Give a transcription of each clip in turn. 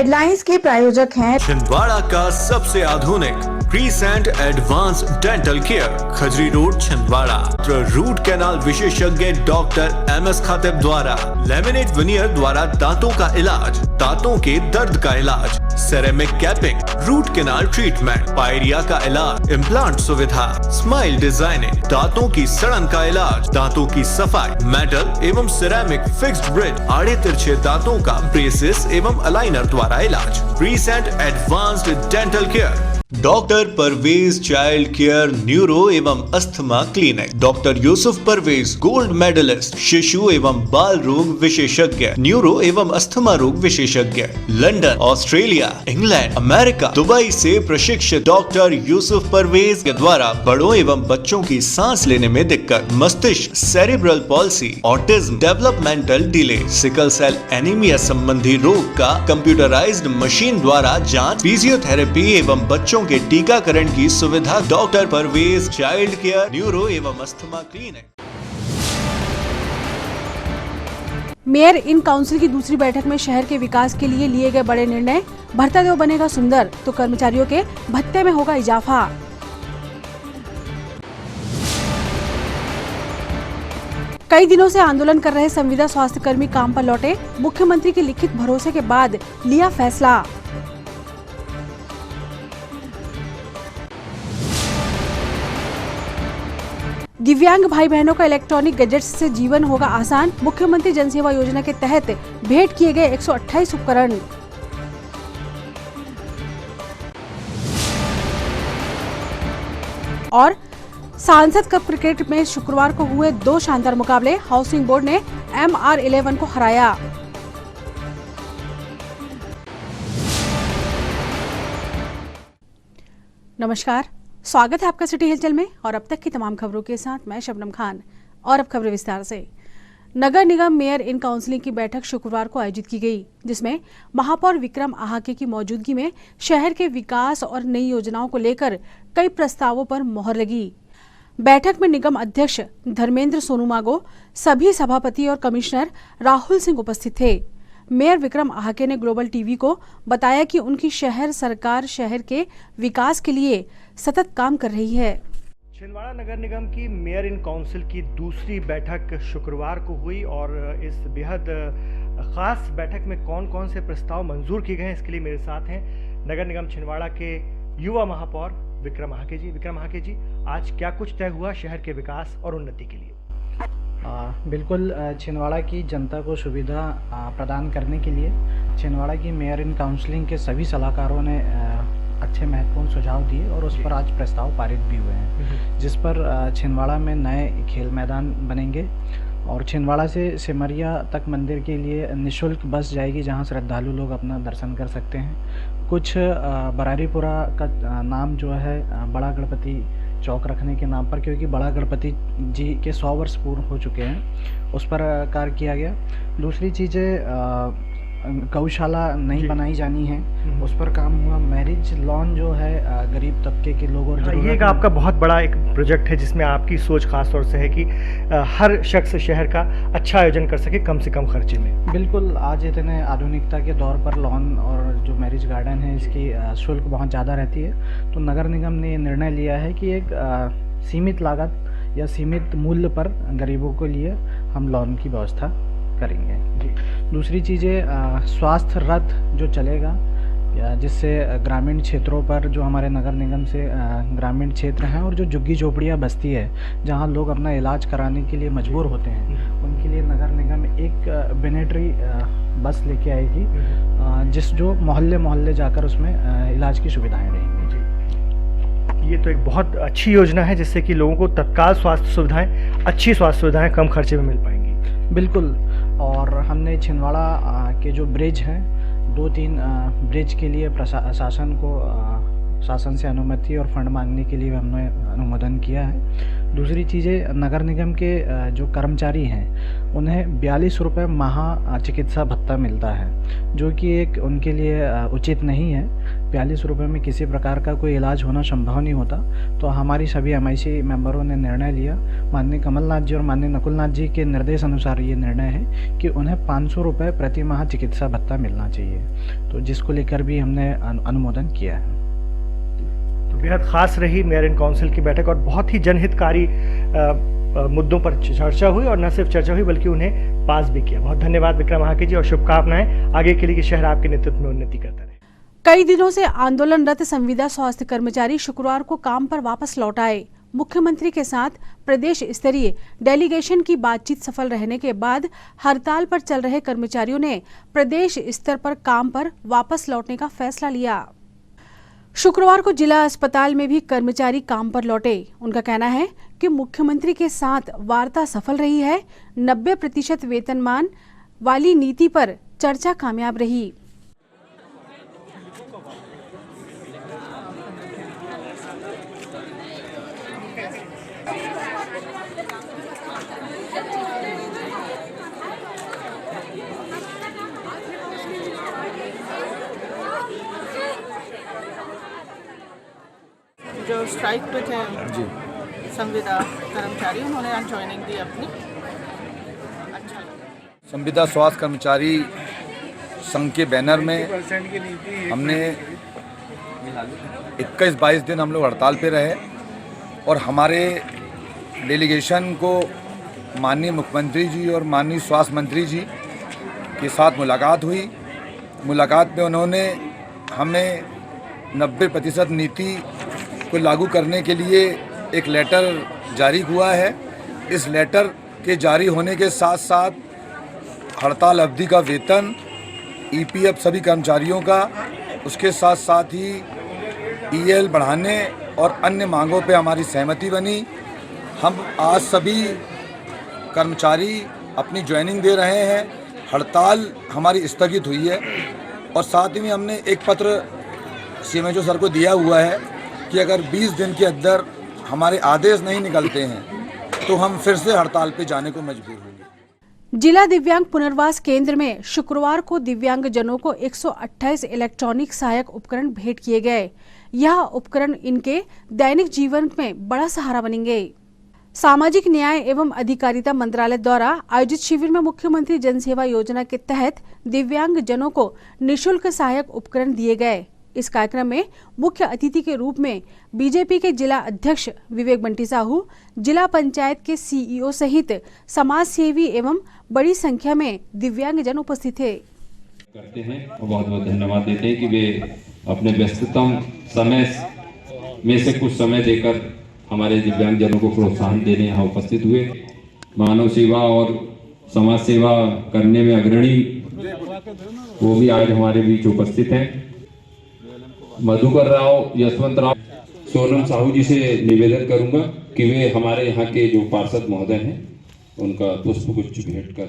Headlines के प्रायोजक हैं छिंदवाड़ा का सबसे आधुनिक Crescent advance dental care, Khajri road, Chhindwara. Root canal विशेषज्ञ डॉक्टर MS खातिब द्वारा लेमिनेट विनियर द्वारा दांतों का इलाज, दांतों के दर्द का इलाज, ceramic capping, root canal treatment, pyorrhoea का इलाज, इम्प्लांट सुविधा, स्माइल डिजाइनिंग, दांतों की सड़न का इलाज, दांतों की सफाई, मेटल एवं सिरेमिक फिक्स्ड ब्रिज, आड़े तिरछे दांतों का ब्रेसेस एवं अलाइनर द्वारा इलाज। Crescent advanced dental care, doctor Parvez child care neuro एवं asthma clinic, doctor Yusuf Parvez gold medallist, शिशु एवं बाल रोग विशेषज्ञ, न्यूरो एवं अस्थमा रोग विशेषज्ञ, London, Australia, England, America, Dubai से प्रशिक्षित डॉक्टर यूसुफ परवेज के द्वारा बड़ों एवं बच्चों की सांस लेने में दिक्कत, मस्तिष्क, cerebral palsy, autism, developmental delay, sickle cell anaemia संबंधी रोग का कंप्यूटराइज्ड मशीन द्वारा जांच, फिजियोथेरेपी एवं बच्चों के टीकाकरण की सुविधा। Doctor Parvez child care neuro एवं asthma clinic. Mayor in council की दूसरी बैठक में शहर के विकास के लिए गए बड़े निर्णय, भर्ता बनेगा सुंदर तो कर्मचारियों के भत्ते में होगा इजाफा। कई दिनों से आंदोलन कर रहे संविदा स्वास्थ्य कर्मी काम पर लौटे, मुख्यमंत्री के लिखित भरोसे के बाद लिया फैसला। दिव्यांग भाई बहनों का इलेक्ट्रॉनिक गैजेट्स से जीवन होगा आसान, मुख्यमंत्री जन सेवा योजना के तहत भेंट किए गए 128 उपकरण। और सांसद कप क्रिकेट में शुक्रवार को हुए 2 शानदार मुकाबले, हाउसिंग बोर्ड ने MR11 को हराया। नमस्कार, स्वागत है आपका सिटी हिलचल में और अब तक की तमाम खबरों के साथ मैं शबनम खान। और अब खबरें विस्तार से। नगर निगम मेयर इन काउंसिलिंग की बैठक शुक्रवार को आयोजित की गई, जिसमें महापौर विक्रम आहाके की मौजूदगी में शहर के विकास और नई योजनाओं को लेकर कई प्रस्तावों पर मोहर लगी। बैठक में निगम अध्यक्ष धर्मेंद्र सोनुमागो, सभी सभापति और कमिश्नर राहुल सिंह उपस्थित थे। मेयर विक्रम आहाके ने ग्लोबल टीवी को बताया कि उनकी शहर सरकार शहर के विकास के लिए सतत काम कर रही है। छिंदवाड़ा नगर निगम की मेयर इन काउंसिल की दूसरी बैठक शुक्रवार को हुई और इस बेहद खास बैठक में कौन कौन से प्रस्ताव मंजूर किए गए हैं, इसके लिए मेरे साथ हैं नगर निगम छिंदवाड़ा के युवा महापौर विक्रम आहाके जी। विक्रम आहाके जी, आज क्या कुछ तय हुआ शहर के विकास और उन्नति के लिए? बिल्कुल, छिंदवाड़ा की जनता को सुविधा प्रदान करने के लिए छिंदवाड़ा की मेयर इन काउंसलिंग के सभी सलाहकारों ने अच्छे महत्वपूर्ण सुझाव दिए और उस पर आज प्रस्ताव पारित भी हुए हैं, जिस पर छिंदवाड़ा में नए खेल मैदान बनेंगे और छिंदवाड़ा से सिमरिया तक मंदिर के लिए निःशुल्क बस जाएगी, जहां श्रद्धालु लोग अपना दर्शन कर सकते हैं। कुछ बरारीपुरा का नाम जो है बड़ा गणपति चौक रखने के नाम पर, क्योंकि बड़ा गणपति जी के 100 वर्ष पूर्ण हो चुके हैं, उस पर कार्य किया गया। दूसरी चीज़ें गौशाला नहीं बनाई जानी है, उस पर काम हुआ। मैरिज लॉन जो है गरीब तबके के लोगों और ये आपका बहुत बड़ा एक प्रोजेक्ट है जिसमें आपकी सोच खास तौर से है कि हर शख्स शहर का अच्छा आयोजन कर सके कम से कम खर्चे में। बिल्कुल, आज इतने आधुनिकता के दौर पर लॉन और जो मैरिज गार्डन है इसकी शुल्क बहुत ज़्यादा रहती है, तो नगर निगम ने निर्णय लिया है कि एक सीमित लागत या सीमित मूल्य पर गरीबों के लिए हम लॉन की व्यवस्था करेंगे। दूसरी चीज़ें स्वास्थ्य रथ जो चलेगा, जिससे ग्रामीण क्षेत्रों पर जो हमारे नगर निगम से ग्रामीण क्षेत्र हैं और जो झुग्गी झोपड़ियाँ बस्ती है जहां लोग अपना इलाज कराने के लिए मजबूर होते हैं, उनके लिए नगर निगम एक बेनेटरी बस लेके आएगी, जो मोहल्ले मोहल्ले जाकर उसमें इलाज की सुविधाएँ रहेंगी। ये तो एक बहुत अच्छी योजना है जिससे कि लोगों को तत्काल स्वास्थ्य सुविधाएं, अच्छी स्वास्थ्य सुविधाएं कम खर्चे में मिल पाएंगी। बिल्कुल, और हमने छिंदवाड़ा के जो ब्रिज हैं 2-3 ब्रिज के लिए प्रशासन को शासन से अनुमति और फंड मांगने के लिए हमने अनुमोदन किया है। दूसरी चीज़ें, नगर निगम के जो कर्मचारी हैं उन्हें 42 रुपये माह चिकित्सा भत्ता मिलता है, जो कि एक उनके लिए उचित नहीं है। 42 रुपये में किसी प्रकार का कोई इलाज होना संभव नहीं होता। तो हमारी सभी MIC मेंबरों ने निर्णय लिया, माननीय कमलनाथ जी और माननीय नकुलनाथ जी के निर्देश अनुसार ये निर्णय है कि उन्हें 500 रुपये प्रति माह चिकित्सा भत्ता मिलना चाहिए, तो जिसको लेकर भी हमने अनुमोदन किया है। तो बेहद खास रही मेयर इन काउंसिल की बैठक और बहुत ही जनहितकारी मुद्दों पर चर्चा हुई, और न सिर्फ चर्चा हुई बल्कि उन्हें पास भी किया। बहुत धन्यवाद विक्रम हाके जी, और शुभकामनाएं आगे के लिए कि शहर आपके नेतृत्व में उन्नति करता रहे। कई दिनों से आंदोलनरत संविदा स्वास्थ्य कर्मचारी शुक्रवार को काम पर वापस लौट आए। मुख्यमंत्री के साथ प्रदेश स्तरीय डेलीगेशन की बातचीत सफल रहने के बाद हड़ताल पर चल रहे कर्मचारियों ने प्रदेश स्तर पर काम पर वापस लौटने का फैसला लिया। शुक्रवार को जिला अस्पताल में भी कर्मचारी काम पर लौटे। उनका कहना है कि मुख्यमंत्री के साथ वार्ता सफल रही है। 90% वेतनमान वाली नीति पर चर्चा कामयाब रही। जो स्ट्राइक पे थे संविदा कर्मचारी, उन्होंने आज ज्वाइनिंग दी अपनी। अच्छा लगा। संविदा स्वास्थ्य कर्मचारी संघ के बैनर में हमने 21-22 दिन हम लोग हड़ताल पे रहे, और हमारे डेलीगेशन को माननीय मुख्यमंत्री जी और माननीय स्वास्थ्य मंत्री जी के साथ मुलाकात हुई। मुलाकात में उन्होंने हमें 90% नीति को लागू करने के लिए एक लेटर जारी हुआ है। इस लेटर के जारी होने के साथ साथ हड़ताल अवधि का वेतन, EPF सभी कर्मचारियों का, उसके साथ साथ ही EL बढ़ाने और अन्य मांगों पे हमारी सहमति बनी। हम आज सभी कर्मचारी अपनी ज्वाइनिंग दे रहे हैं। हड़ताल हमारी स्थगित हुई है, और साथ ही में हमने एक पत्र CMHO सर को दिया हुआ है कि अगर 20 दिन के अंदर हमारे आदेश नहीं निकलते हैं तो हम फिर से हड़ताल पे जाने को मजबूर होंगे। जिला दिव्यांग पुनर्वास केंद्र में शुक्रवार को दिव्यांगजनों को 128 इलेक्ट्रॉनिक सहायक उपकरण भेंट किए गए। यह उपकरण इनके दैनिक जीवन में बड़ा सहारा बनेंगे। सामाजिक न्याय एवं अधिकारिता मंत्रालय द्वारा आयोजित शिविर में मुख्यमंत्री जनसेवा योजना के तहत दिव्यांगजनों को निःशुल्क सहायक उपकरण दिए गए। इस कार्यक्रम में मुख्य अतिथि के रूप में बीजेपी के जिला अध्यक्ष विवेक बंटी साहू, जिला पंचायत के CEO सहित समाज सेवी एवं बड़ी संख्या में दिव्यांगजन उपस्थित थे। करते हैं और बहुत बहुत धन्यवाद देते हैं कि वे अपने व्यस्ततम समय में से कुछ समय देकर हमारे दिव्यांगजनों को प्रोत्साहन देने यहाँ उपस्थित हुए। मानव सेवा और समाज सेवा करने में अग्रणी वो भी आज हमारे बीच उपस्थित हैं। मधुकर राव, यशवंत राव, सोनम साहू जी से निवेदन करूंगा कि वे हमारे यहाँ के जो पार्षद महोदय हैं उनका पुष्पगुच्छ भेंट कर।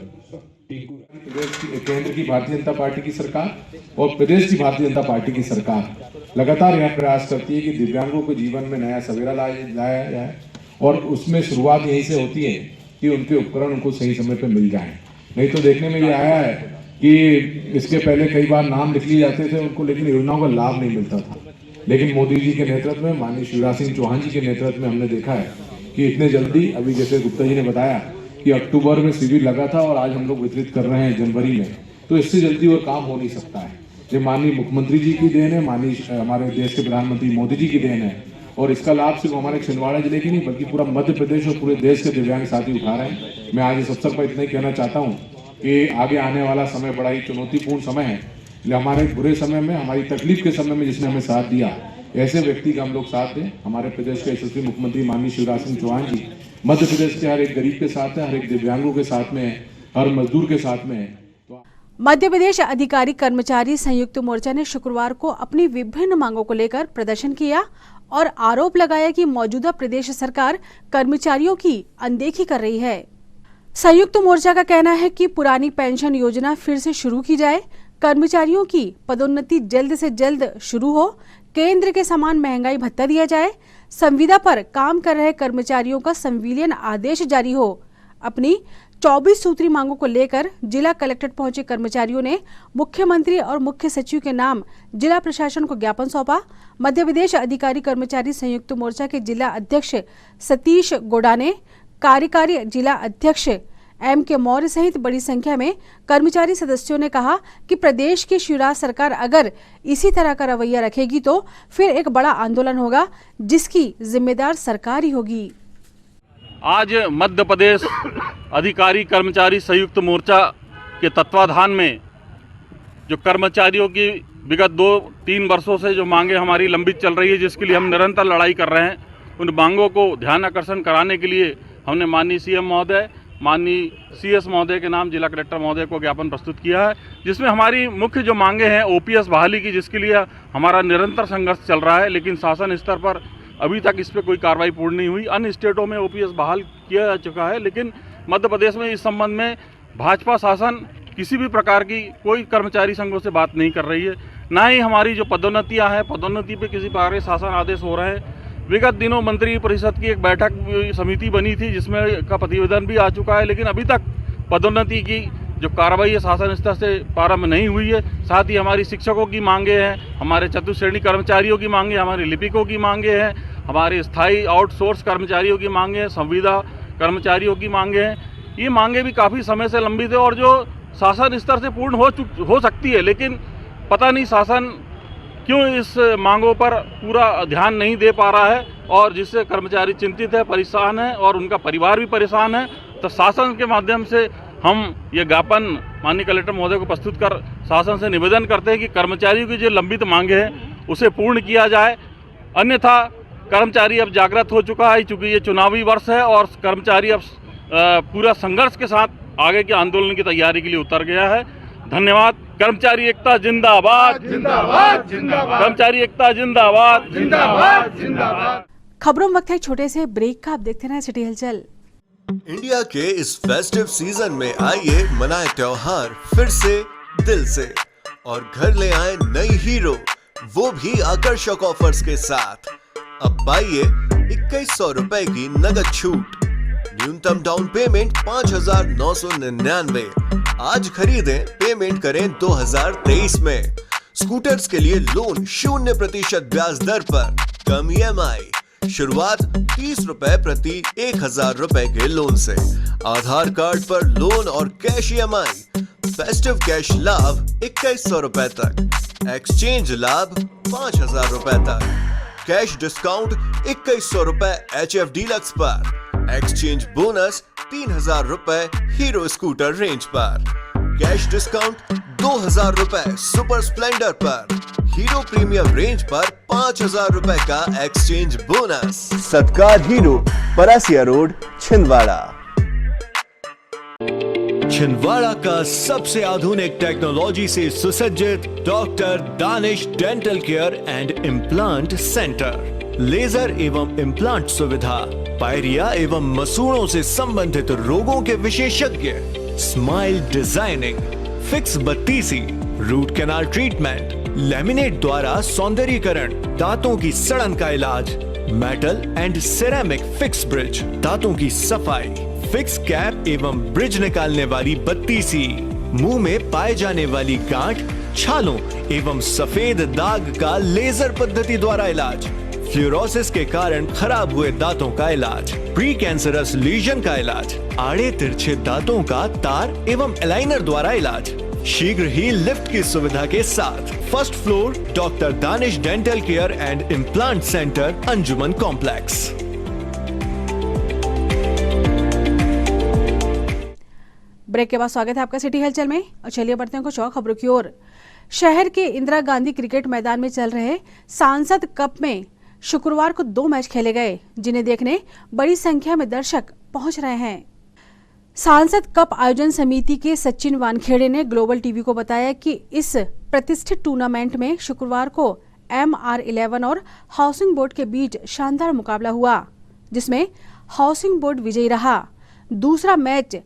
केंद्र की भारतीय जनता पार्टी की सरकार और प्रदेश की भारतीय जनता पार्टी की सरकार लगातार यह प्रयास करती है कि दिव्यांगों के जीवन में नया सवेरा लाया जाए, और उसमें शुरुआत यहीं से होती है कि उनके उपकरण उनको सही समय पर मिल जाएं। नहीं तो देखने में ये आया है कि इसके पहले कई बार नाम लिख लिए जाते थे उनको, लेकिन योजनाओं का लाभ नहीं मिलता था। लेकिन मोदी जी के नेतृत्व में, माननीय शिवराज सिंह चौहान जी के नेतृत्व में हमने देखा है कि इतने जल्दी, अभी जैसे गुप्ता जी ने बताया कि अक्टूबर में शिविर लगा था और आज हम लोग वितरित कर रहे हैं जनवरी में, तो इससे जल्दी वो काम हो नहीं सकता है। ये माननीय मुख्यमंत्री जी की देन है, माननीय हमारे देश के प्रधानमंत्री मोदी जी की देन है, और इसका लाभ सिर्फ हमारे छिंदवाड़ा जिले की नहीं बल्कि पूरा मध्य प्रदेश और पूरे देश के दिव्यांग साथी उठा रहे हैं। मैं आज इस अवसर पर इतना ही कहना चाहता हूँ कि आगे आने वाला समय बड़ा ही चुनौतीपूर्ण समय है। हमारे बुरे समय में, हमारी तकलीफ के समय में जिसने हमें साथ दिया, ऐसे व्यक्ति का हम लोग साथ दें। हमारे प्रदेश के यशस्वी मुख्यमंत्री माननीय शिवराज सिंह चौहान जी मध्य प्रदेश के हर एक गरीब के साथ है, हर एक दिव्यांगों के साथ में है, हर मजदूर के साथ में है। मध्य प्रदेश अधिकारी कर्मचारी संयुक्त मोर्चा ने शुक्रवार को अपनी विभिन्न मांगों को लेकर प्रदर्शन किया और आरोप लगाया कि मौजूदा प्रदेश सरकार कर्मचारियों की अनदेखी कर रही है। संयुक्त मोर्चा का कहना है कि पुरानी पेंशन योजना फिर से शुरू की जाए, कर्मचारियों की पदोन्नति जल्द से जल्द शुरू हो, केंद्र के समान महंगाई भत्ता दिया जाए, संविदा पर काम कर रहे कर्मचारियों का संविलियन आदेश जारी हो। अपनी 24 सूत्री मांगों को लेकर जिला कलेक्ट्रेट पहुंचे कर्मचारियों ने मुख्यमंत्री और मुख्य सचिव के नाम जिला प्रशासन को ज्ञापन सौंपा। मध्य प्रदेश अधिकारी कर्मचारी संयुक्त मोर्चा के जिला अध्यक्ष सतीश गोडाने, कार्यकारी जिला अध्यक्ष M.K. मौर्य सहित बड़ी संख्या में कर्मचारी सदस्यों ने कहा कि प्रदेश की शिवराज सरकार अगर इसी तरह का रवैया रखेगी तो फिर एक बड़ा आंदोलन होगा, जिसकी जिम्मेदार सरकार ही होगी। आज मध्य प्रदेश अधिकारी कर्मचारी संयुक्त मोर्चा के तत्वाधान में जो कर्मचारियों की विगत 2-3 वर्षों से जो मांगे हमारी लंबित चल रही है, जिसके लिए हम निरंतर लड़ाई कर रहे हैं, उन मांगों को ध्यान आकर्षण कराने के लिए हमने माननीय CM महोदय, माननीय CS महोदय के नाम जिला कलेक्टर महोदय को ज्ञापन प्रस्तुत किया है, जिसमें हमारी मुख्य जो मांगे हैं OPS बहाली की, जिसके लिए हमारा निरंतर संघर्ष चल रहा है, लेकिन शासन स्तर पर अभी तक इस पर कोई कार्रवाई पूर्ण नहीं हुई। अन्य स्टेटों में OPS बहाल किया जा चुका है, लेकिन मध्य प्रदेश में इस संबंध में भाजपा शासन किसी भी प्रकार की कोई कर्मचारी संघों से बात नहीं कर रही है। ना ही हमारी जो पदोन्नतियाँ हैं, पदोन्नति पे किसी प्रकार के शासन आदेश हो रहे हैं। विगत दिनों मंत्री परिषद की एक बैठक समिति बनी थी, जिसमें का प्रतिवेदन भी आ चुका है, लेकिन अभी तक पदोन्नति की जो कार्रवाई है शासन स्तर से प्रारंभ नहीं हुई है। साथ ही हमारी शिक्षकों की मांगे हैं, हमारे चतुश्रेणी कर्मचारियों की मांगे, हमारे लिपिकों की मांगे हैं, हमारे स्थायी आउटसोर्स कर्मचारियों की मांगे हैं, संविदा कर्मचारियों की मांगे हैं। ये मांगे भी काफ़ी समय से लंबित है और जो शासन स्तर से पूर्ण हो सकती है, लेकिन पता नहीं शासन क्यों इस मांगों पर पूरा ध्यान नहीं दे पा रहा है, और जिससे कर्मचारी चिंतित है, परेशान है और उनका परिवार भी परेशान है। तो शासन के माध्यम से हम ये ज्ञापन माननीय कलेक्टर महोदय को प्रस्तुत कर शासन से निवेदन करते हैं कि कर्मचारियों की जो लंबित मांगे हैं उसे पूर्ण किया जाए, अन्यथा कर्मचारी अब जागृत हो चुका है, चूँकि ये चुनावी वर्ष है और कर्मचारी अब पूरा संघर्ष के साथ आगे के आंदोलन की तैयारी के लिए उतर गया है। धन्यवाद। कर्मचारी एकता जिंदाबाद, जिंदाबाद, जिंदाबाद। कर्मचारी एकता जिंदाबाद, जिंदाबाद, जिंदाबाद। खबरों में वक्त है छोटे से ब्रेक का, आप देखते रहे सिटी हलचल। इंडिया के इस फेस्टिव सीजन में आइए मनाए त्योहार फिर से दिल से और घर ले आए नई हीरो, वो भी आकर्षक ऑफर्स के साथ। अब पाइए 2100 रुपए की नगद छूट, न्यूनतम डाउन पेमेंट 5,999। आज खरीदें, पेमेंट करें 2023 में। स्कूटर्स के लिए लोन 0% ब्याज दर पर, कम EMI, शुरुआत 30 रुपए प्रति 1,000 रुपए के लोन से। आधार कार्ड पर लोन और कैश EMI, फेस्टिव कैश लाभ 2100 रुपए तक, एक्सचेंज लाभ 5,000 रुपए तक, कैश डिस्काउंट 2100 रुपए HF डीलक्स पर, एक्सचेंज बोनस 3,000 रुपए हीरो स्कूटर रेंज पर, कैश डिस्काउंट 2,000 रुपए सुपर स्प्लेंडर पर, हीरो प्रीमियम रेंज पर 5,000 रुपए का exchange bonus. Satkar Hero, Parasia road, Chhindwara. Chhindwara का सबसे आधुनिक टेक्नोलॉजी से सुसज्जित doctor Danish dental care and implant centre, laser एवं इम्प्लांट सुविधा, पायरिया एवं मसूड़ों से संबंधित रोगों के विशेषज्ञ, स्माइल डिजाइनिंग, फिक्स बत्तीसी, रूट कैनाल ट्रीटमेंट, लैमिनेट द्वारा सौंदर्यीकरण, दांतों की सड़न का इलाज, metal and ceramic fix bridge, दांतों की सफाई, फिक्स कैप एवं ब्रिज निकालने वाली बत्तीसी, मुंह में पाए जाने वाली गांठ, छालों एवं सफेद दाग का लेजर पद्धति द्वारा इलाज, फ्लोरोसिस के कारण खराब हुए दांतों का इलाज, प्री कैंसरस लीजन का इलाज, आड़े तिरछे दांतों का तार एवं एलाइनर द्वारा इलाज, शीघ्र ही लिफ्ट की सुविधा के साथ। First floor doctor Danish dental care and implant centre, Anjuman complex. Break के बाद स्वागत है आपका सिटी हलचल में, और चलिए बढ़ते हैं कुछ और खबरों की ओर। शहर के इंदिरा गांधी क्रिकेट मैदान में चल रहे सांसद कप में शुक्रवार को 2 मैच खेले गए, जिन्हें देखने बड़ी संख्या में दर्शक पहुंच रहे हैं। सांसद कप आयोजन समिति के सचिन वानखेड़े ने ग्लोबल टीवी को बताया कि इस प्रतिष्ठित टूर्नामेंट में शुक्रवार को MR11 और हाउसिंग बोर्ड के बीच शानदार मुकाबला हुआ, जिसमें हाउसिंग बोर्ड विजयी रहा। दूसरा मैच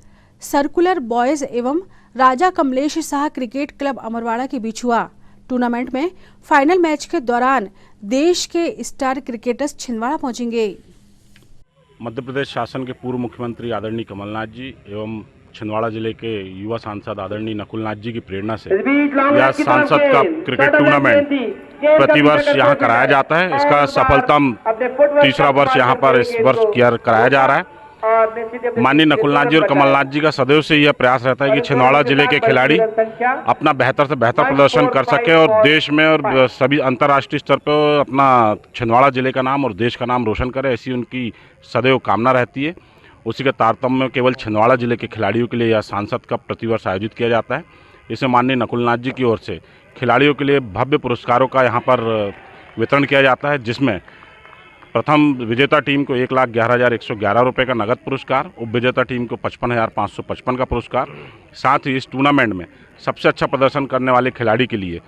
सर्कुलर बॉयज एवं राजा कमलेश शाह क्रिकेट क्लब अमरवाड़ा के बीच हुआ। टूर्नामेंट में फाइनल मैच के दौरान देश के स्टार क्रिकेटर्स छिंदवाड़ा पहुंचेंगे। मध्य प्रदेश शासन के पूर्व मुख्यमंत्री आदरणीय कमलनाथ जी एवं छिंदवाड़ा जिले के युवा सांसद आदरणीय नकुलनाथ जी की प्रेरणा से यह सांसद का क्रिकेट टूर्नामेंट प्रतिवर्ष यहाँ कराया जाता है। इसका सफलतम तीसरा वर्ष यहाँ पर इस वर्ष कराया जा रहा है। माननीय नकुलनाथ जी और कमलनाथ जी का सदैव से यह प्रयास रहता है कि छिंदवाड़ा जिले के खिलाड़ी अपना बेहतर से बेहतर प्रदर्शन कर सके और देश में और सभी अंतर्राष्ट्रीय स्तर पर अपना छिंदवाड़ा जिले का नाम और देश का नाम रोशन करे, ऐसी उनकी सदैव कामना रहती है। उसी के तारतम्य में केवल छिंदवाड़ा जिले के खिलाड़ियों के लिए यह सांसद कप प्रतिवर्ष आयोजित किया जाता है। इसे माननीय नकुलनाथ जी की ओर से खिलाड़ियों के लिए भव्य पुरस्कारों का यहाँ पर वितरण किया जाता है, जिसमें प्रथम विजेता टीम को 1,11,111 रुपये का नगद पुरस्कार, उप विजेता टीम को 55,555 का पुरस्कार। साथ ही इस टूर्नामेंट में सबसे अच्छा प्रदर्शन करने वाले खिलाड़ी के लिए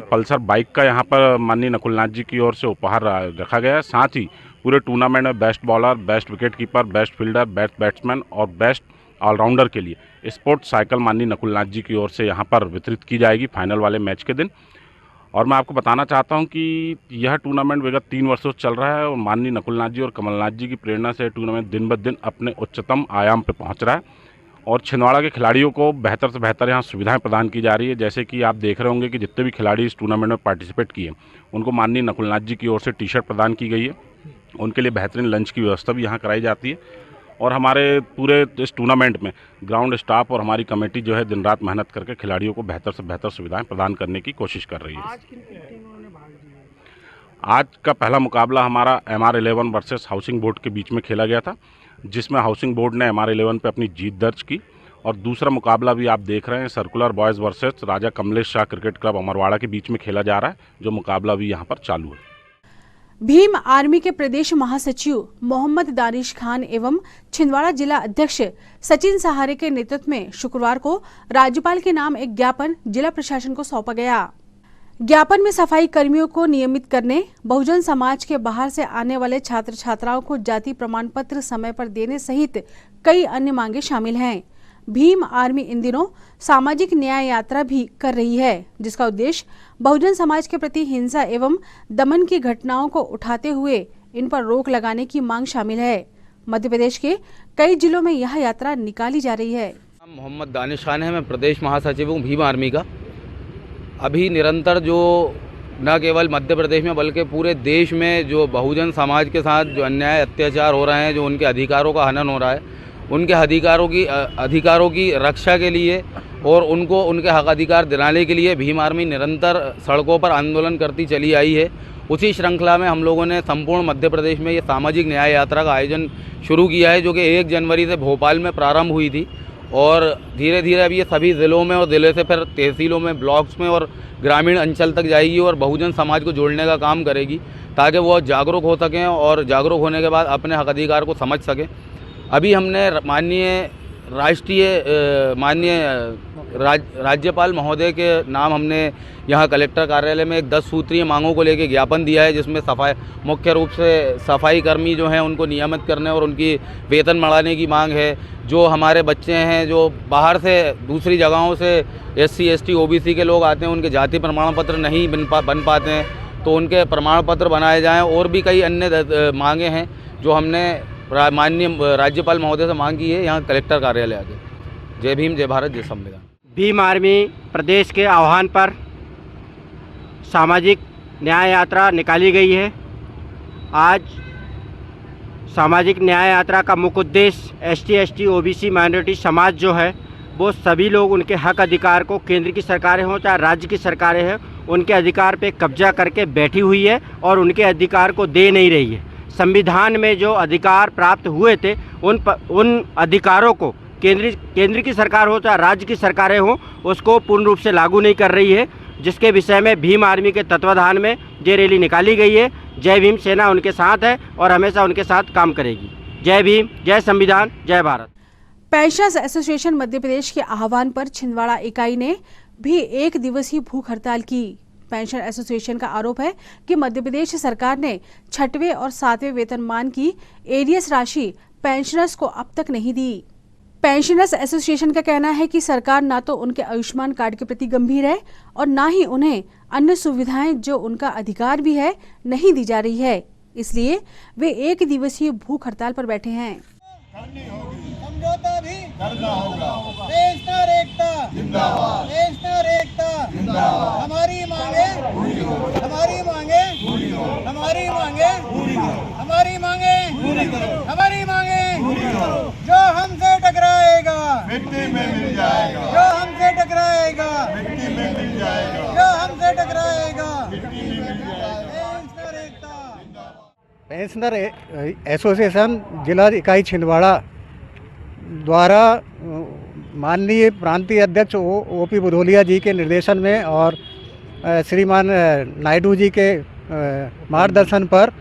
पल्सर बाइक का यहाँ पर माननीय नकुलनाथ जी की ओर से उपहार रखा गया है। साथ ही पूरे टूर्नामेंट में best bowler, best wicket keeper, best fielder, best batsman और बेस्ट ऑलराउंडर के लिए स्पोर्ट्स साइकिल माननीय नकुलनाथ जी की ओर से यहाँ पर वितरित की जाएगी फाइनल वाले मैच के दिन। और मैं आपको बताना चाहता हूं कि यह टूर्नामेंट विगत 3 वर्षों से चल रहा है और माननीय नकुलनाथ जी और कमलनाथ जी की प्रेरणा से टूर्नामेंट दिन ब दिन अपने उच्चतम आयाम पर पहुंच रहा है और छिंदवाड़ा के खिलाड़ियों को बेहतर से बेहतर यहाँ सुविधाएं प्रदान की जा रही है। जैसे कि आप देख रहे होंगे कि जितने भी खिलाड़ी इस टूर्नामेंट में पार्टिसिपेट किए उनको माननीय नकुलनाथ जी की ओर से टी-शर्ट प्रदान की गई है। उनके लिए बेहतरीन लंच की व्यवस्था भी यहाँ कराई जाती है और हमारे पूरे इस टूर्नामेंट में ग्राउंड स्टाफ और हमारी कमेटी जो है दिन रात मेहनत करके खिलाड़ियों को बेहतर से बेहतर सुविधाएं प्रदान करने की कोशिश कर रही है। आज का पहला मुकाबला हमारा MR11 वर्सेस हाउसिंग बोर्ड के बीच में खेला गया था, जिसमें हाउसिंग बोर्ड ने MR11 पे अपनी जीत दर्ज की। और दूसरा मुकाबला भी आप देख रहे हैं सर्कुलर बॉयज़ वर्सेस राजा कमलेश शाह क्रिकेट क्लब अमरवाड़ा के बीच में खेला जा रहा है, जो मुकाबला भी यहाँ पर चालू है। भीम आर्मी के प्रदेश महासचिव मोहम्मद दानिश खान एवं छिंदवाड़ा जिला अध्यक्ष सचिन सहारे के नेतृत्व में शुक्रवार को राज्यपाल के नाम एक ज्ञापन जिला प्रशासन को सौंपा गया। ज्ञापन में सफाई कर्मियों को नियमित करने, बहुजन समाज के बाहर से आने वाले छात्र छात्राओं को जाति प्रमाण पत्र समय पर देने सहित कई अन्य मांगे शामिल हैं। भीम आर्मी इन दिनों सामाजिक न्याय यात्रा भी कर रही है, जिसका उद्देश्य बहुजन समाज के प्रति हिंसा एवं दमन की घटनाओं को उठाते हुए इन पर रोक लगाने की मांग शामिल है। मध्य प्रदेश के कई जिलों में यह यात्रा निकाली जा रही है। मोहम्मद दानिश खान है, मैं प्रदेश महासचिव हूँ भीम आर्मी का। अभी निरंतर जो न केवल मध्य प्रदेश में बल्कि पूरे देश में जो बहुजन समाज के साथ जो अन्याय अत्याचार हो रहे हैं, जो उनके अधिकारों का हनन हो रहा है, उनके अधिकारों की रक्षा के लिए और उनको उनके हक अधिकार दिलाने के लिए भीम आर्मी निरंतर सड़कों पर आंदोलन करती चली आई है। उसी श्रृंखला में हम लोगों ने संपूर्ण मध्य प्रदेश में ये सामाजिक न्याय यात्रा का आयोजन शुरू किया है, जो कि 1 जनवरी से भोपाल में प्रारंभ हुई थी और धीरे धीरे अभी ये सभी ज़िलों में और ज़िले से फिर तहसीलों में, ब्लॉक्स में और ग्रामीण अंचल तक जाएगी और बहुजन समाज को जोड़ने का काम करेगी, ताकि वो जागरूक हो सकें और जागरूक होने के बाद अपने हक अधिकार को समझ सकें। अभी हमने माननीय राज्यपाल महोदय के नाम हमने यहाँ कलेक्टर कार्यालय में एक 10 सूत्रीय मांगों को लेकर ज्ञापन दिया है, जिसमें मुख्य रूप से सफाई कर्मी जो हैं उनको नियमित करने और उनकी वेतन बढ़ाने की मांग है। जो हमारे बच्चे हैं जो बाहर से दूसरी जगहों से SC ST OBC के लोग आते हैं, उनके जाति प्रमाण पत्र नहीं बन पाते हैं, तो उनके प्रमाण पत्र बनाए जाएँ। और भी कई अन्य मांगे हैं जो हमने माननीय राज्यपाल महोदय से मांग की है यहाँ कलेक्टर कार्यालय आके। जय भीम, जय भारत, जय संविधान। भीम आर्मी प्रदेश के आह्वान पर सामाजिक न्याय यात्रा निकाली गई है। आज सामाजिक न्याय यात्रा का मुख्य उद्देश्य ST ST OBC माइनॉरिटी समाज जो है वो सभी लोग उनके हक अधिकार को, केंद्र की सरकारें हों चाहे राज्य की सरकारें हैं, उनके अधिकार पे कब्जा करके बैठी हुई है और उनके अधिकार को दे नहीं रही है। संविधान में जो अधिकार प्राप्त हुए थे उन अधिकारों को केंद्र की सरकार हो चाहे राज्य की सरकारें हों उसको पूर्ण रूप से लागू नहीं कर रही है, जिसके विषय में भीम आर्मी के तत्वाधान में ये रैली निकाली गई है। जय भीम सेना उनके साथ है और हमेशा उनके साथ काम करेगी। जय भीम, जय संविधान, जय भारत। पेंशनर्स एसोसिएशन मध्य प्रदेश के आह्वान पर छिंदवाड़ा इकाई ने भी 1 दिवसीय भूख हड़ताल की। पेंशन एसोसिएशन का आरोप है कि मध्य प्रदेश सरकार ने 6वें और 7वें वेतनमान की एरियस राशि पेंशनर्स को अब तक नहीं दी। पेंशनर्स एसोसिएशन का कहना है कि सरकार ना तो उनके आयुष्मान कार्ड के प्रति गंभीर है और ना ही उन्हें अन्य सुविधाएं जो उनका अधिकार भी है नहीं दी जा रही है। इसलिए वे 1 दिवसीय भूख हड़ताल पर बैठे हैं। समझौता भी करना होगा। पेंशनर एकता जिंदाबाद, पेंशनर एकता जिंदाबाद। हमारी मांगे पूरी हो, हमारी मांगे पूरी हो, हमारी मांगे पूरी हो, हमारी मांगे पूरी करो, हमारी मांगे पूरी करो। जो हमसे टकराएगा मिट्टी में मिल जाएगा, जो हमसे टकराएगा मिट्टी में मिल जाएगा, जो हमसे टकराएगा मिट्टी में मिल जाएगा। पेंशनर एकता। पेंशनर एसोसिएशन जिला इकाई छिंदवाड़ा द्वारा माननीय प्रांतीय अध्यक्ष ओपी बुधोलिया जी के निर्देशन में और श्रीमान नायडू जी के मार्गदर्शन पर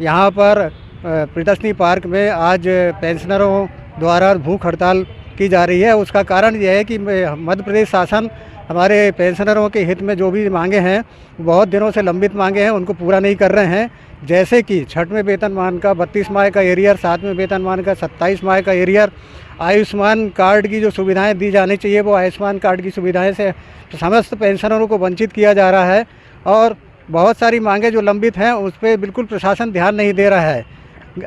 यहाँ पर प्रदर्शनी पार्क में आज पेंशनरों द्वारा भूख हड़ताल की जा रही है। उसका कारण यह है कि मध्य प्रदेश शासन हमारे पेंशनरों के हित में जो भी मांगे हैं बहुत दिनों से लंबित मांगे हैं उनको पूरा नहीं कर रहे हैं। जैसे कि 6वें वेतनमान का 32 माह का एरियर, 7वें वेतनमान का 27 माह का एरियर, आयुष्मान कार्ड की जो सुविधाएं दी जानी चाहिए वो आयुष्मान कार्ड की सुविधाएं से समस्त पेंशनरों को वंचित किया जा रहा है और बहुत सारी मांगे जो लंबित हैं उस पर बिल्कुल प्रशासन ध्यान नहीं दे रहा है।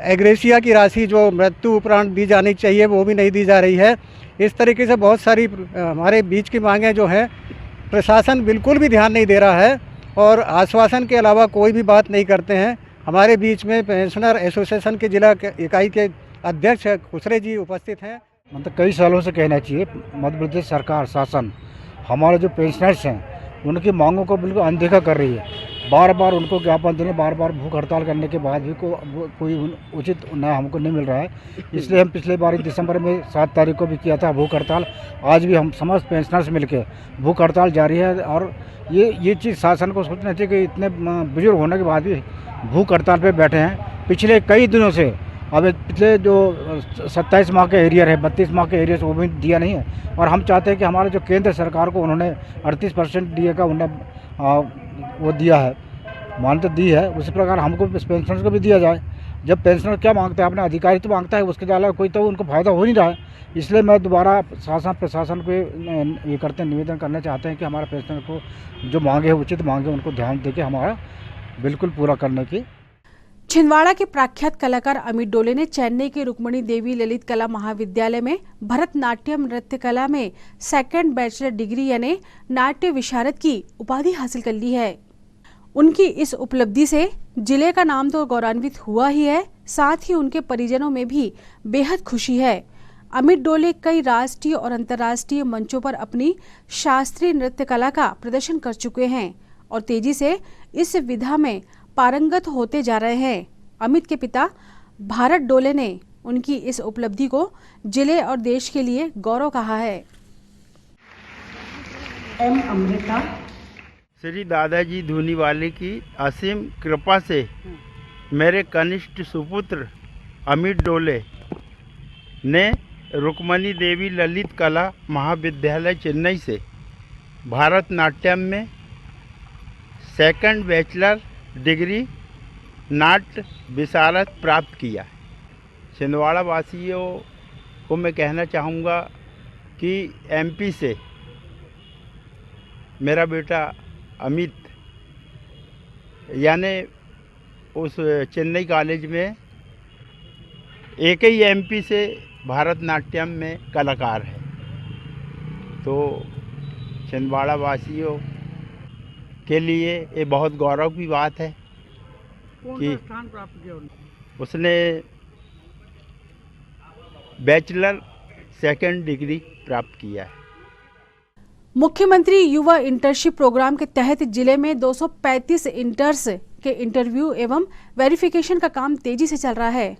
एग्रेसिया की राशि जो मृत्यु उपरांत दी जानी चाहिए वो भी नहीं दी जा रही है। इस तरीके से बहुत सारी हमारे बीच की मांगें जो हैं प्रशासन बिल्कुल भी ध्यान नहीं दे रहा है और आश्वासन के अलावा कोई भी बात नहीं करते हैं। हमारे बीच में पेंशनर एसोसिएशन के जिला इकाई के अध्यक्ष खुसरे जी उपस्थित हैं। मतलब कई सालों से कहना चाहिए मध्य प्रदेश सरकार शासन हमारे जो पेंशनर्स हैं उनकी मांगों को बिल्कुल अनदेखा कर रही है। बार बार उनको ज्ञापन देने, बार बार भूख हड़ताल करने के बाद भी कोई उचित न्याय हमको नहीं मिल रहा है। इसलिए हम पिछले बार दिसंबर में 7 तारीख को भी किया था भूख हड़ताल। आज भी हम समस्त पेंशनर्स मिलकर भूख हड़ताल जारी है और ये चीज़ शासन को सोचना चाहिए कि इतने बुजुर्ग होने के बाद भी भूख हड़ताल पे बैठे हैं। पिछले कई दिनों से अब पिछले जो 27 माह के एरियर है, 32 माह के एरियर वो भी दिया नहीं है और हम चाहते हैं कि हमारे जो केंद्र सरकार को उन्होंने 38% डीए का उन्हें वो दिया है, मान्यता दी है, उसी प्रकार हमको पेंशनर्स को भी दिया जाए। जब पेंशनर क्या मांगता है, अपना अधिकारी तो मांगता है, उसके अलावा कोई तो उनको फ़ायदा हो नहीं रहा है। इसलिए मैं दोबारा प्रशासन को ये करते निवेदन करना चाहते हैं कि हमारे पेंशनर को जो मांगे है उचित मांगे उनको ध्यान देके हमारा बिल्कुल पूरा करने की। छिंदवाड़ा के प्रख्यात कलाकार अमित डोले ने चेन्नई के रुक्मणी देवी ललित कला महाविद्यालय में भरतनाट्यम नृत्य कला में 2nd बैचलर डिग्री यानी नाट्य विशारद की उपाधि हासिल कर ली है। उनकी इस उपलब्धि से जिले का नाम तो गौरवान्वित हुआ ही है, साथ ही उनके परिजनों में भी बेहद खुशी है। अमित डोले कई राष्ट्रीय और अंतर्राष्ट्रीय मंचों पर अपनी शास्त्रीय नृत्य कला का प्रदर्शन कर चुके हैं और तेजी से इस विधा में पारंगत होते जा रहे हैं। अमित के पिता भारत डोले ने उनकी इस उपलब्धि को जिले और देश के लिए गौरव कहा है। एम अमृता। श्री दादाजी धूनीवाले की असीम कृपा से मेरे कनिष्ठ सुपुत्र अमित डोले ने रुक्मणी देवी ललित कला महाविद्यालय चेन्नई से भारतनाट्यम में 2nd बैचलर डिग्री नाट्य विशारद प्राप्त किया। छिंदवाड़ा वासियों को मैं कहना चाहूँगा कि एमपी से मेरा बेटा अमित यानी उस चेन्नई कॉलेज में एक ही एमपी से भारतनाट्यम में कलाकार है। तो छिंदवाड़ा वासियों के लिए ये बहुत गौरव की बात है कि स्थान प्राप्त किया उसने बैचलर 2nd डिग्री प्राप्त किया है। मुख्यमंत्री युवा इंटर्नशिप प्रोग्राम के तहत जिले में 235 इंटर्स के इंटरव्यू एवं वेरिफिकेशन का काम तेजी से चल रहा है।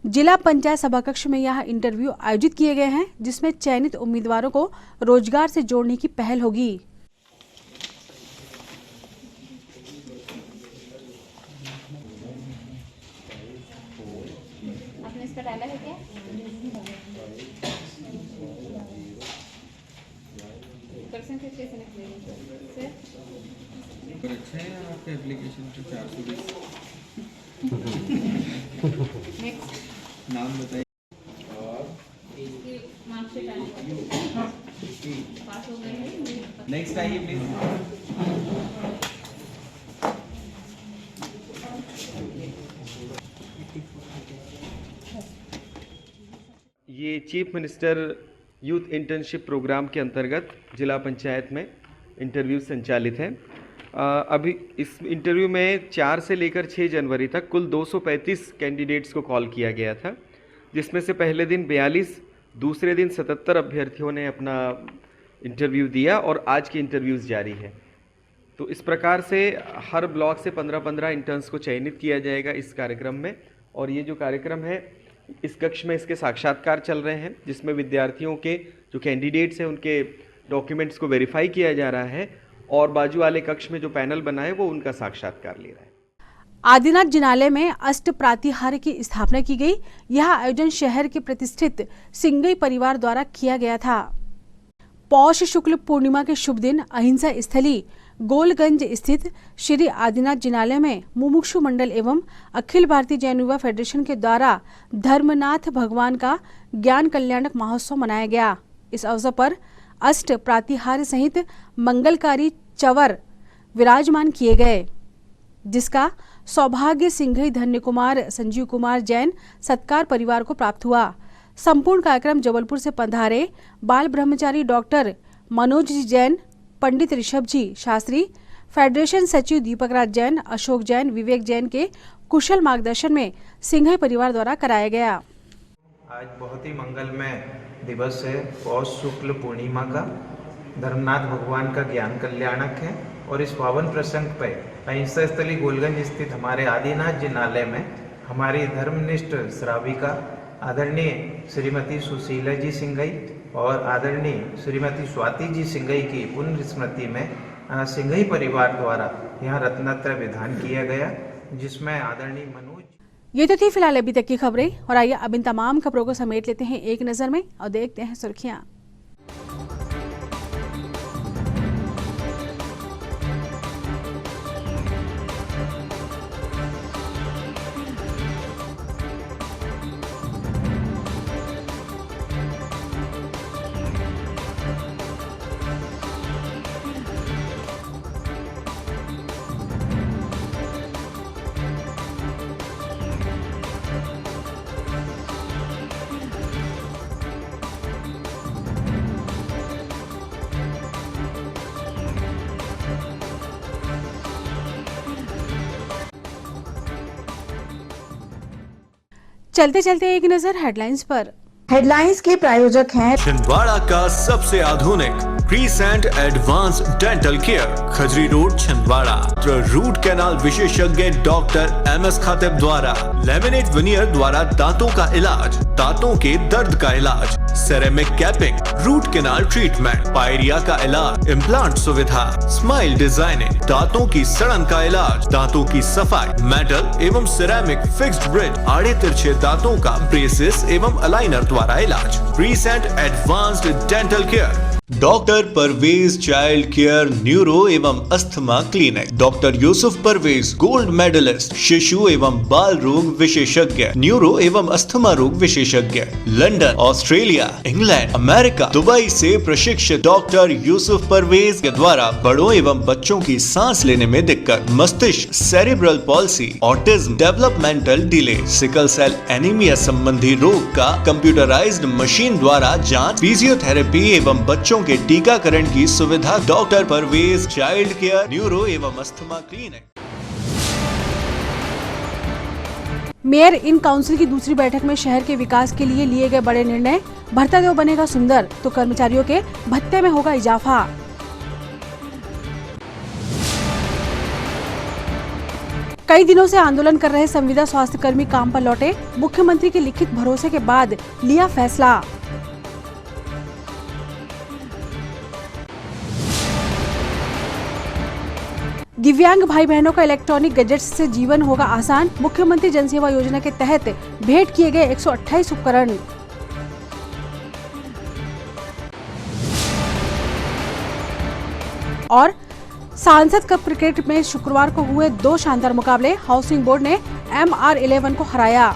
जिला पंचायत सभाकक्ष में यह इंटरव्यू आयोजित किए गए हैं, जिसमें चयनित उम्मीदवारों को रोजगार से जोड़ने की पहल होगी। आपने इसका डाला है क्या? परसेंटेज कैसे निकलेगा सर? पर अच्छा है आपका एप्लीकेशन तो 420। नेक्स्ट नाम बताइए। और नेक्स्ट आइए प्लीज। ये chief minister youth internship programme के अंतर्गत जिला पंचायत में इंटरव्यू संचालित है। अभी इस इंटरव्यू में 4 से लेकर 6 जनवरी तक कुल 235 कैंडिडेट्स को कॉल किया गया था, जिसमें से पहले दिन 42, दूसरे दिन 77 अभ्यर्थियों ने अपना इंटरव्यू दिया और आज की इंटरव्यूज़ जारी है। तो इस प्रकार से हर ब्लॉक से 15-15 इंटर्न्स को चयनित किया जाएगा इस कार्यक्रम में। और ये जो कार्यक्रम है, इस कक्ष में इसके साक्षात्कार चल रहे हैं, जिसमें विद्यार्थियों के जो कैंडिडेट्स हैं उनके डॉक्यूमेंट्स को वेरीफाई किया जा रहा है और बाजू वाले कक्ष में जो पैनल बना है वो उनका साक्षात्कार ले रहा है। आदिनाथ जिनालय में अष्ट प्रातिहार्य की स्थापना की गई। यह आयोजन शहर के प्रतिष्ठित सिंगई परिवार द्वारा किया गया था। पौष शुक्ल पूर्णिमा के शुभ दिन अहिंसा स्थली गोलगंज स्थित श्री आदिनाथ जिनालय में मुमुक्षु मंडल एवं अखिल भारतीय जैन युवा फेडरेशन के द्वारा धर्मनाथ भगवान का ज्ञान कल्याणक महोत्सव मनाया गया। इस अवसर पर अष्ट प्रातिहार्य सहित मंगलकारी चवर विराजमान किए गए, जिसका सौभाग्य सिंघई धन्य कुमार संजीव कुमार जैन सत्कार परिवार को प्राप्त हुआ। संपूर्ण कार्यक्रम जबलपुर से पधारे बाल ब्रह्मचारी डॉक्टर मनोज जी जैन, पंडित ऋषभ जी शास्त्री, फेडरेशन सचिव दीपक राज जैन, अशोक जैन, विवेक जैन के कुशल मार्गदर्शन में सिंघई परिवार द्वारा कराया गया। आज बहुत ही मंगलमय दिवस है। पौष शुक्ल पूर्णिमा का धर्मनाथ भगवान का ज्ञान कल्याणक है और इस पावन प्रसंग पर अहिंसा स्थली गोलगंज स्थित हमारे आदिनाथ जिनालय में हमारी धर्मनिष्ठ श्राविका आदरणीय श्रीमती सुशीला जी सिंघई और आदरणीय श्रीमती स्वाति जी सिंघई की पुण्य स्मृति में सिंघई परिवार द्वारा यहाँ रत्नत्र विधान किया गया, जिसमें आदरणीय मनोज। ये तो थी फिलहाल अभी तक की खबरें, और आइए अब इन तमाम खबरों को समेट लेते हैं एक नजर में और देखते हैं सुर्खियां। चलते चलते एक नजर हेडलाइंस पर। हेडलाइंस के प्रायोजक हैं छिंदवाड़ा का सबसे आधुनिक Crescent advance dental care, Khajri road Chhindwara. Root canal विशेषज्ञ डॉक्टर MS खातिब द्वारा लेमिनेट विनियर द्वारा दांतों का इलाज, दांतों के दर्द का इलाज, ceramic capping, root canal treatment, pyorrhoea का इलाज, इम्प्लांट सुविधा, स्माइल डिजाइनिंग, दांतों की सड़न का इलाज, दांतों की सफाई, मेटल एवं सिरेमिक फिक्स्ड ब्रिज, आड़े तिरछे दांतों का ब्रेसेस एवं अलाइनर द्वारा इलाज। Crescent advanced dental care, doctor Parvez child care neuro एवं asthma clinic, doctor Yusuf Parvez gold medallist, शिशु एवं बाल रोग विशेषज्ञ, न्यूरो एवं अस्थमा रोग विशेषज्ञ, London, Australia, England, America, Dubai से प्रशिक्षित डॉक्टर यूसुफ परवेज के द्वारा बड़ों एवं बच्चों की सांस लेने में दिक्कत, मस्तिष्क, cerebral palsy, autism, developmental delay, sickle cell anaemia संबंधी रोग का कंप्यूटराइज्ड मशीन द्वारा जांच, फिजियोथेरेपी एवं बच्चों के टीकाकरण की सुविधा। Doctor Parvez child care neuro एवं asthma clinic. Mayor in council की दूसरी बैठक में शहर के विकास के लिए गए बड़े निर्णय। भर्ता देव बनेगा सुंदर तो कर्मचारियों के भत्ते में होगा इजाफा। कई दिनों से आंदोलन कर रहे संविदा स्वास्थ्य कर्मी काम पर लौटे। मुख्यमंत्री के लिखित भरोसे के बाद लिया फैसला। दिव्यांग भाई बहनों का इलेक्ट्रॉनिक गैजेट्स से जीवन होगा आसान। मुख्यमंत्री जनसेवा योजना के तहत भेंट किए गए 128 उपकरण। और सांसद कप क्रिकेट में शुक्रवार को हुए 2 शानदार मुकाबले। हाउसिंग बोर्ड ने MR11 को हराया।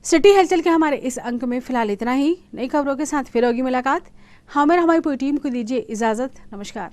सिटी हलचल के हमारे इस अंक में फिलहाल इतना ही। नई खबरों के साथ फिर होगी मुलाकात। हमें हमारी पूरी टीम को दीजिए इजाजत। नमस्कार।